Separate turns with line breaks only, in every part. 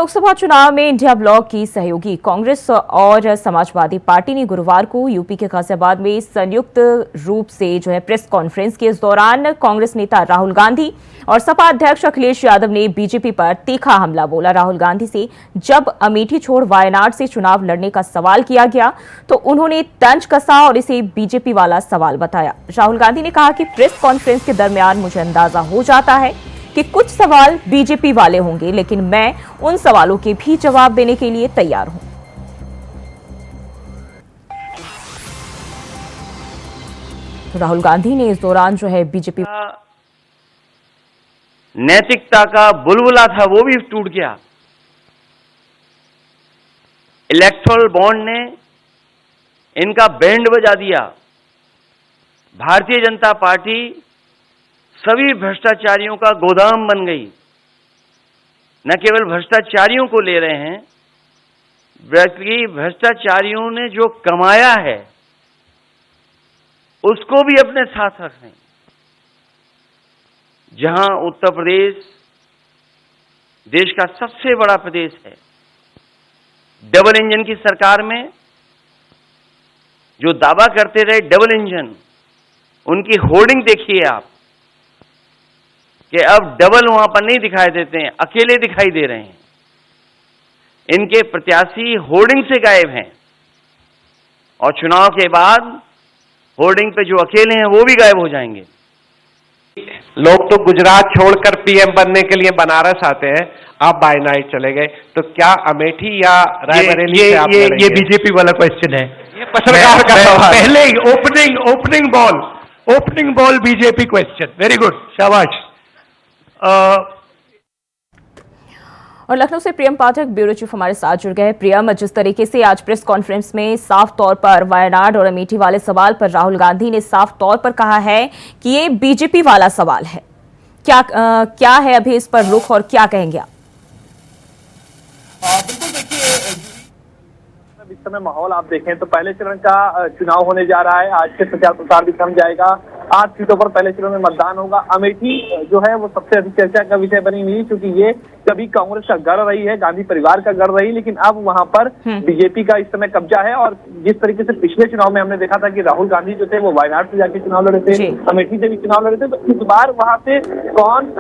लोकसभा चुनाव में India block की सहयोगी कांग्रेस और समाजवादी पार्टी ने गुरुवार को यूपी के गाजियाबाद में संयुक्त रूप से प्रेस कॉन्फ्रेंस की। इस दौरान कांग्रेस नेता राहुल गांधी और सपा अध्यक्ष अखिलेश यादव ने बीजेपी पर तीखा हमला बोला। राहुल गांधी से जब अमेठी छोड़ वायनाड से चुनाव लड़ने का सवाल किया गया तो उन्होंने तंज कसा और इसे बीजेपी वाला सवाल बताया। राहुल गांधी ने कहा कि प्रेस कॉन्फ्रेंस के दरमियान मुझे अंदाजा हो जाता है कि कुछ सवाल बीजेपी वाले होंगे, लेकिन मैं उन सवालों के भी जवाब देने के लिए तैयार हूं। राहुल गांधी ने इस दौरान बीजेपी
नैतिकता का बुलबुला था वो भी टूट गया। इलेक्टोरल बॉन्ड ने इनका बैंड बजा दिया। भारतीय जनता पार्टी सभी भ्रष्टाचारियों का गोदाम बन गई। न केवल भ्रष्टाचारियों को ले रहे हैं, बल्कि भ्रष्टाचारियों ने जो कमाया है उसको भी अपने साथ रख रहे हैं। जहां उत्तर प्रदेश देश का सबसे बड़ा प्रदेश है, डबल इंजन की सरकार में जो दावा करते रहे डबल इंजन, उनकी होर्डिंग देखिए आप कि अब डबल वहां पर नहीं दिखाई देते हैं, अकेले दिखाई दे रहे हैं। इनके प्रत्याशी होर्डिंग से गायब हैं और चुनाव के बाद होर्डिंग पे जो अकेले हैं वो भी गायब हो जाएंगे।
लोग तो गुजरात छोड़कर पीएम बनने के लिए बनारस आते हैं, आप वायनाड चले गए, तो क्या अमेठी या रायबरेली से आप लड़ेंगे?
ये बीजेपी वाला क्वेश्चन है।
ये पत्रकार का सवाल।
पहले opening ball BJP question. Very good, शाबाश।
और लखनऊ से प्रियम पाठक ब्यूरो चीफ हमारे साथ जुड़ गए। प्रियम, जिस तरीके से आज प्रेस कॉन्फ्रेंस में साफ तौर पर वायनाड और अमेठी वाले सवाल पर राहुल गांधी ने साफ तौर पर कहा है कि ये बीजेपी वाला सवाल है, क्या है अभी इस पर रुख और क्या कहेंगे आप?
बिल्कुल, देखिए इस समय माहौल आप देखें तो पहले चरण का चुनाव होने जा रहा है। आज से प्रचार प्रसार भी थम जाएगा। 8 सीटों पर पहले चरण में मतदान होगा। अमेठी जो है वो सबसे अधिक चर्चा का विषय बनी हुई, क्योंकि ये कभी कांग्रेस का गढ़ रही है, गांधी परिवार का गढ़ रही, लेकिन अब वहां पर बीजेपी का इस समय कब्जा है। और जिस तरीके से पिछले चुनाव में हमने देखा था कि राहुल गांधी जो थे वो वायनाड से जाके चुनाव लड़े थे, अमेठी से भी चुनाव लड़े थे, तो इस बार वहां से कौन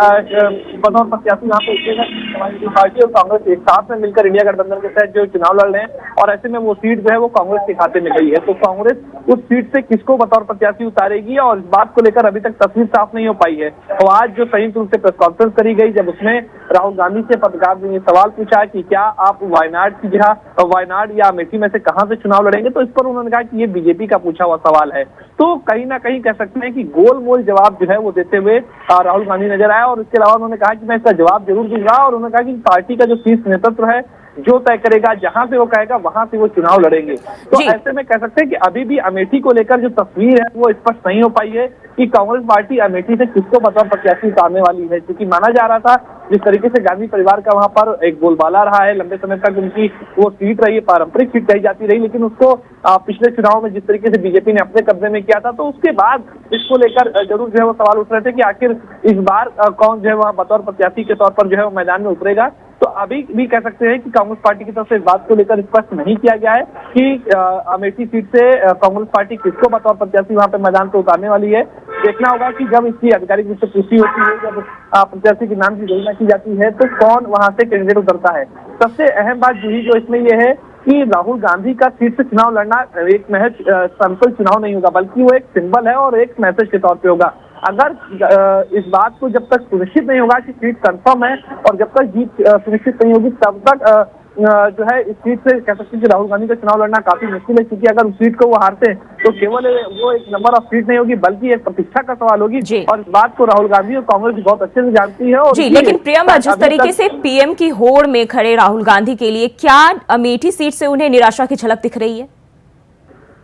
बतौर प्रत्याशी वहां पे उठेगा? समाजवादी पार्टी और कांग्रेस एक साथ में मिलकर इंडिया गठबंधन के तहत जो चुनाव लड़ रहे हैं, और ऐसे में वो सीट जो है वो कांग्रेस के खाते में गई है। तो कांग्रेस उस सीट से किसको बतौर प्रत्याशी उतारेगी, और इस बात को लेकर अभी तक तस्वीर साफ नहीं हो पाई है। तो आज जो संयुक्त रूप से प्रेस कॉन्फ्रेंस करी गई, जब उसमें राहुल गांधी से पत्रकार ने सवाल पूछा कि क्या आप वायनाड की जगह वायनाड या अमेठी में से कहां से चुनाव लड़ेंगे, तो इस पर उन्होंने कहा कि ये बीजेपी का पूछा हुआ सवाल है। तो कहीं ना कहीं कह सकते हैं कि गोल मोल जवाब जो है वो देते हुए राहुल गांधी नजर आया। और इसके अलावा उन्होंने कहा कि मैं इसका जवाब जरूर दूंगा, और उन्होंने कहा कि पार्टी का जो शीर्ष नेतृत्व है जो तय करेगा, जहां से वो कहेगा वहां से वो चुनाव लड़ेंगे। तो ऐसे में कह सकते हैं कि अभी भी अमेठी को लेकर जो तस्वीर है वो स्पष्ट नहीं हो पाई है कि कांग्रेस पार्टी अमेठी से किसको बतौर प्रत्याशी उतारने वाली है, क्योंकि माना जा रहा था जिस तरीके से गांधी परिवार का वहां पर एक बोलबाला रहा है, लंबे समय तक उनकी वो सीट रही है, पारंपरिक सीट कही जाती रही, लेकिन उसको पिछले चुनाव में जिस तरीके से बीजेपी ने अपने कब्जे में किया था, तो उसके बाद इसको लेकर जरूर जो है वो सवाल उठ रहे थे कि आखिर इस बार कौन जो है वह बतौर प्रत्याशी के तौर पर जो है वो मैदान में उतरेगा। तो अभी भी कह सकते हैं कि कांग्रेस पार्टी की तरफ से इस बात को लेकर स्पष्ट नहीं किया गया है कि अमेठी सीट से कांग्रेस पार्टी किसको बतौर प्रत्याशी वहां पे मैदान पे उतारने वाली है। देखना होगा कि जब इसकी आधिकारिक रूप से पुष्टि होती है, जब प्रत्याशी के नाम की घोषणा की जाती है, तो कौन वहां से कैंडिडेट उतरता है। सबसे अहम बात जो इसमें यह है कि राहुल गांधी का सीट से चुनाव लड़ना एक महज सिंपल चुनाव नहीं होगा, बल्कि वो एक सिंबल है और एक मैसेज के तौर पे होगा। अगर इस बात को जब तक सुनिश्चित नहीं होगा कि सीट कंफर्म है, और जब तक जीत सुनिश्चित नहीं होगी, तब तक जो है इस सीट से कह सकते हैं कि राहुल गांधी का चुनाव लड़ना काफी मुश्किल है। क्योंकि अगर उस सीट को वो हारते हैं तो केवल वो एक नंबर ऑफ सीट नहीं होगी, बल्कि एक प्रतीक्षा का सवाल होगी, और इस बात को राहुल गांधी और कांग्रेस भी बहुत अच्छे से जानती है। और
लेकिन प्रियम, जिस तरीके से पीएम की होड़ में खड़े राहुल गांधी के लिए क्या अमेठी सीट से उन्हें निराशा की झलक दिख रही है?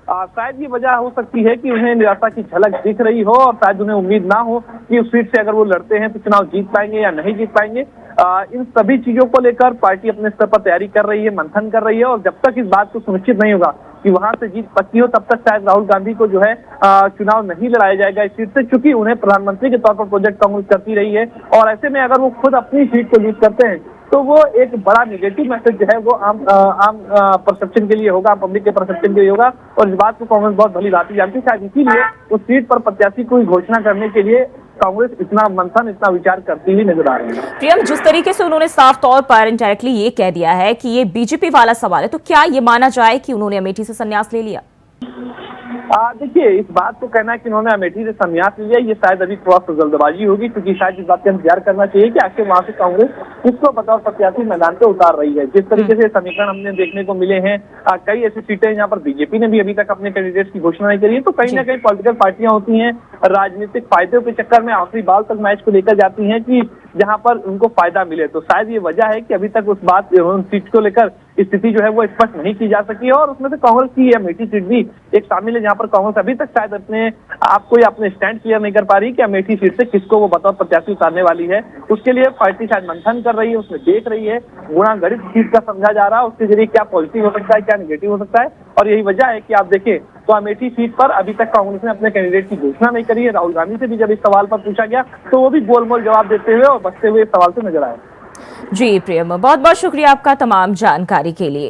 शायद ये वजह हो सकती है कि उन्हें निराशा की झलक दिख रही हो, और शायद उन्हें उम्मीद ना हो कि उस सीट से अगर वो लड़ते हैं तो चुनाव जीत पाएंगे या नहीं जीत पाएंगे। इन सभी चीजों को लेकर पार्टी अपने स्तर पर तैयारी कर रही है, मंथन कर रही है, और जब तक इस बात को सुनिश्चित नहीं होगा कि वहां से जीत पक्की हो, तब तक शायद राहुल गांधी को जो है चुनाव नहीं लड़ाया जाएगा इस सीट से, क्योंकि उन्हें प्रधानमंत्री के तौर पर प्रोजेक्ट कांग्रेस करती रही है। और ऐसे में अगर वो खुद अपनी सीट को यूज करते हैं तो वो एक बड़ा निगेटिव मैसेज जो है वो आम परसेप्शन के लिए होगा, आम पब्लिक के परसेप्शन के लिए होगा। और इस बात को कांग्रेस बहुत भली भांति जानती है, शायद इसीलिए उस सीट पर प्रत्याशी को घोषणा करने के लिए कांग्रेस इतना मंथन, इतना विचार करती हुई नजर आ रही है।
प्रियम, जिस तरीके से उन्होंने साफ तौर पर इनडायरेक्टली ये कह दिया है कि ये बीजेपी वाला सवाल है, तो क्या ये माना जाए कि उन्होंने अमेठी से संन्यास ले लिया?
देखिए, इस बात को कहना है कि उन्होंने अमेठी से संन्यास लिया, ये शायद अभी थोड़ा सा जल्दबाजी होगी, क्योंकि शायद इस बात का इंतजार करना चाहिए कि आखिर वहां से कांग्रेस किसको बतौर प्रत्याशी मैदान पे उतार रही है। जिस तरीके से समीकरण हमने देखने को मिले हैं, कई ऐसी सीटें जहाँ पर बीजेपी ने भी अभी तक अपने कैंडिडेट्स की घोषणा नहीं करी है, तो कहीं ना कहीं पॉलिटिकल पार्टियां होती हैं, राजनीतिक फायदों के चक्कर में आखिरी बाल तक मैच को लेकर जाती हैं कि जहां पर उनको फायदा मिले। तो शायद ये वजह है कि अभी तक उस सीट को लेकर स्थिति जो है वो स्पष्ट नहीं की जा सकी है। और उसमें से कांग्रेस की अमेठी सीट भी एक शामिल है, जहां पर कांग्रेस अभी तक शायद अपने आप को या अपने स्टैंड क्लियर नहीं कर पा रही कि अमेठी सीट से किसको वो बतौर प्रत्याशी उतारने वाली है। उसके लिए पार्टी शायद मंथन कर रही है, उसमें देख रही है, गुणागणित सीट का समझा जा रहा है, उसके जरिए क्या पॉजिटिव हो सकता है, क्या नेगेटिव हो सकता है। और यही वजह है कि आप देखें तो अमेठी सीट पर अभी तक कांग्रेस ने अपने कैंडिडेट की घोषणा नहीं करी है। राहुल गांधी से भी जब इस सवाल पर पूछा गया तो वो भी गोलमोल जवाब देते हुए और बचते हुए इस सवाल से नजर आए।
जी प्रियम, बहुत बहुत शुक्रिया आपका तमाम जानकारी के लिए।